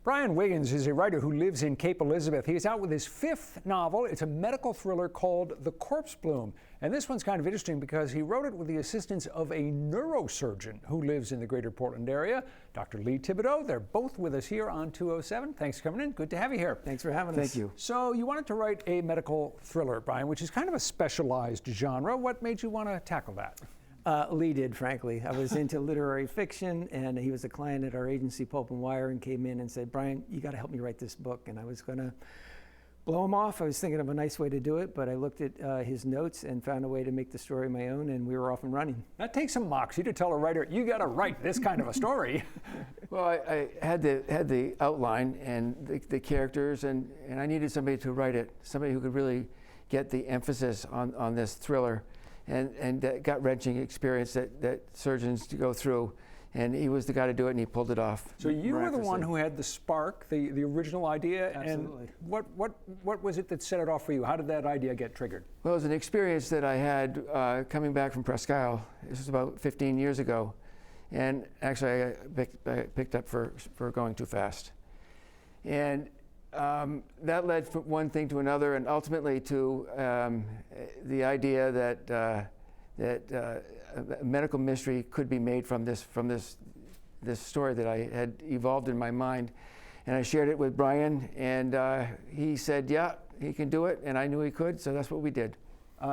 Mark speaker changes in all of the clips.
Speaker 1: Brian Wiggins is a writer who lives in Cape Elizabeth. He's out with his fifth novel. It's a medical thriller called The Corpse Bloom. And this one's kind of interesting because he wrote it with the assistance of a neurosurgeon who lives in the greater Portland area, Dr. Lee Thibodeau. They're both with us here on 207. Thanks for coming in. Good to have you here.
Speaker 2: Thanks for having us.
Speaker 3: Thank you.
Speaker 1: So you wanted to write a medical thriller, Brian, which is kind of a specialized genre. What made you want to tackle that?
Speaker 2: Lee did, frankly. I was into literary fiction, and he was a client at our agency, Pulp and Wire, and came in and said, Brian, you got to help me write this book. And I was going to blow him off. I was thinking of a nice way to do it, but I looked at his notes and found a way to make the story my own, and we were off and running.
Speaker 1: That takes some moxie to tell a writer, you got to write this kind of a story.
Speaker 3: Well, I had the outline and the characters, and I needed somebody to write it, somebody who could really get the emphasis on this thriller. And that gut-wrenching experience that surgeons go through. And he was the guy to do it, and he pulled it off.
Speaker 1: So you were the one who had the spark, the original idea.
Speaker 2: Absolutely.
Speaker 1: And what was it that set it off for you? How did that idea get triggered?
Speaker 3: Well, it was an experience that I had coming back from Presque Isle. This was about 15 years ago. And actually, I picked up for going too fast. And that led from one thing to another, and ultimately to the idea that a medical mystery could be made from this story that I had evolved in my mind. And I shared it with Brian, and he said, yeah, he can do it, and I knew he could, so that's what we did.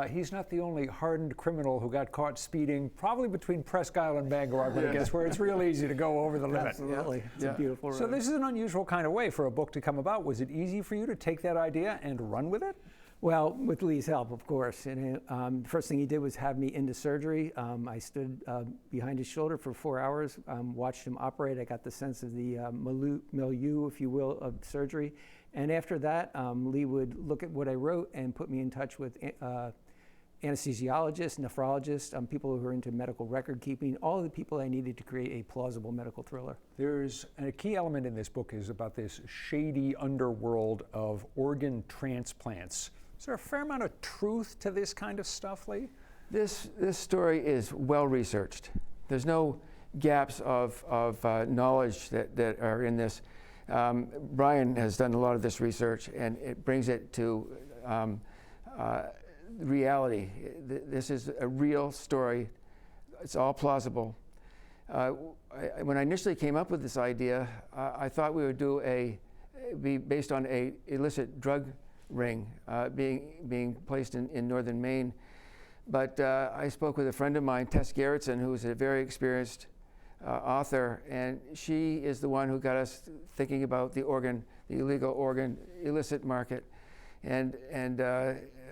Speaker 1: He's not the only hardened criminal who got caught speeding, probably between Presque Isle and Bangor, I'm going to guess, where it's real easy to go over the limit.
Speaker 2: Absolutely. It's a beautiful road.
Speaker 1: So this is an unusual kind of way for a book to come about. Was it easy for you to take that idea and run with it?
Speaker 2: Well, with Lee's help, of course. And the first thing he did was have me into surgery. I stood behind his shoulder for 4 hours, watched him operate. I got the sense of the milieu, if you will, of surgery. And after that, Lee would look at what I wrote and put me in touch with anesthesiologists, nephrologists, people who are into medical record keeping, all of the people I needed to create a plausible medical thriller.
Speaker 1: There's a key element in this book is about this shady underworld of organ transplants. Is there a fair amount of truth to this kind of stuff, Lee?
Speaker 3: This story is well researched. There's no gaps of knowledge that are in this. Brian has done a lot of this research, and it brings it to reality. This is a real story. It's all plausible. When I initially came up with this idea, I thought we would be based on a illicit drug ring being placed in northern Maine. But I spoke with a friend of mine, Tess Gerritsen, who's a very experienced author, and she is the one who got us thinking about the illegal organ illicit market. And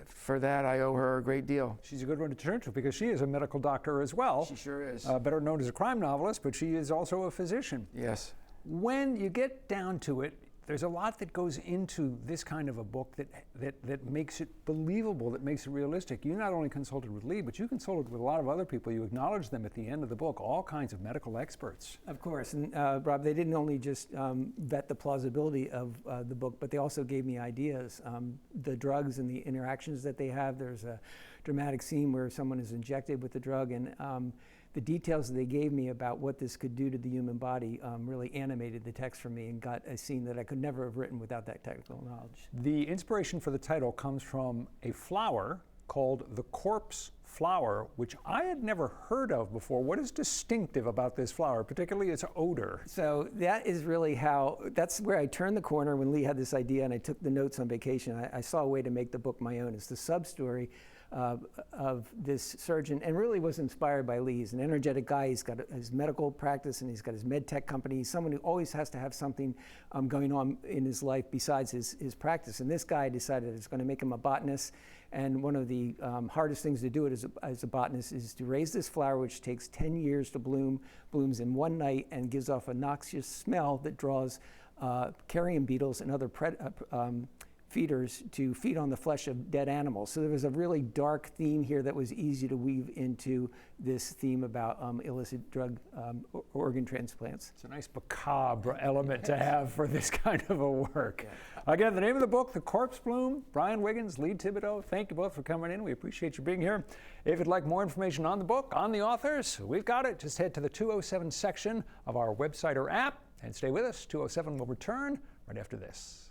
Speaker 3: for that, I owe her a great deal.
Speaker 1: She's a good one to turn to because she is a medical doctor as well.
Speaker 3: She sure is.
Speaker 1: Better known as a crime novelist, but she is also a physician.
Speaker 3: Yes.
Speaker 1: When you get down to it, there's a lot that goes into this kind of a book that makes it believable, that makes it realistic. You not only consulted with Lee, but you consulted with a lot of other people. You acknowledge them at the end of the book, all kinds of medical experts.
Speaker 2: Of course, and Rob, they didn't only just vet the plausibility of the book, but they also gave me ideas. The drugs and the interactions that they have, there's a dramatic scene where someone is injected with the drug, and the details that they gave me about what this could do to the human body really animated the text for me and got a scene that I could never have written without that technical knowledge.
Speaker 1: The inspiration for the title comes from a flower called the corpse flower, which I had never heard of before. What is distinctive about this flower, particularly its odor?
Speaker 2: So that is really that's where I turned the corner when Lee had this idea and I took the notes on vacation. I saw a way to make the book my own. It's the sub-story of this surgeon, and really was inspired by Lee. He's an energetic guy. He's got his medical practice and he's got his med tech company. He's someone who always has to have something going on in his life besides his practice. And this guy decided it's going to make him a botanist. And one of the hardest things to do it as a botanist is to raise this flower, which takes 10 years to bloom, blooms in one night, and gives off a noxious smell that draws carrion beetles and other feeders to feed on the flesh of dead animals. So there was a really dark theme here that was easy to weave into this theme about illicit drug organ transplants.
Speaker 1: It's a nice macabre element to have for this kind of a work. Yeah. Again, the name of the book, The Corpse Bloom. Brian Wiggins, Lee Thibodeau, thank you both for coming in. We appreciate you being here. If you'd like more information on the book, on the authors, we've got it. Just head to the 207 section of our website or app. And stay with us. 207 will return right after this.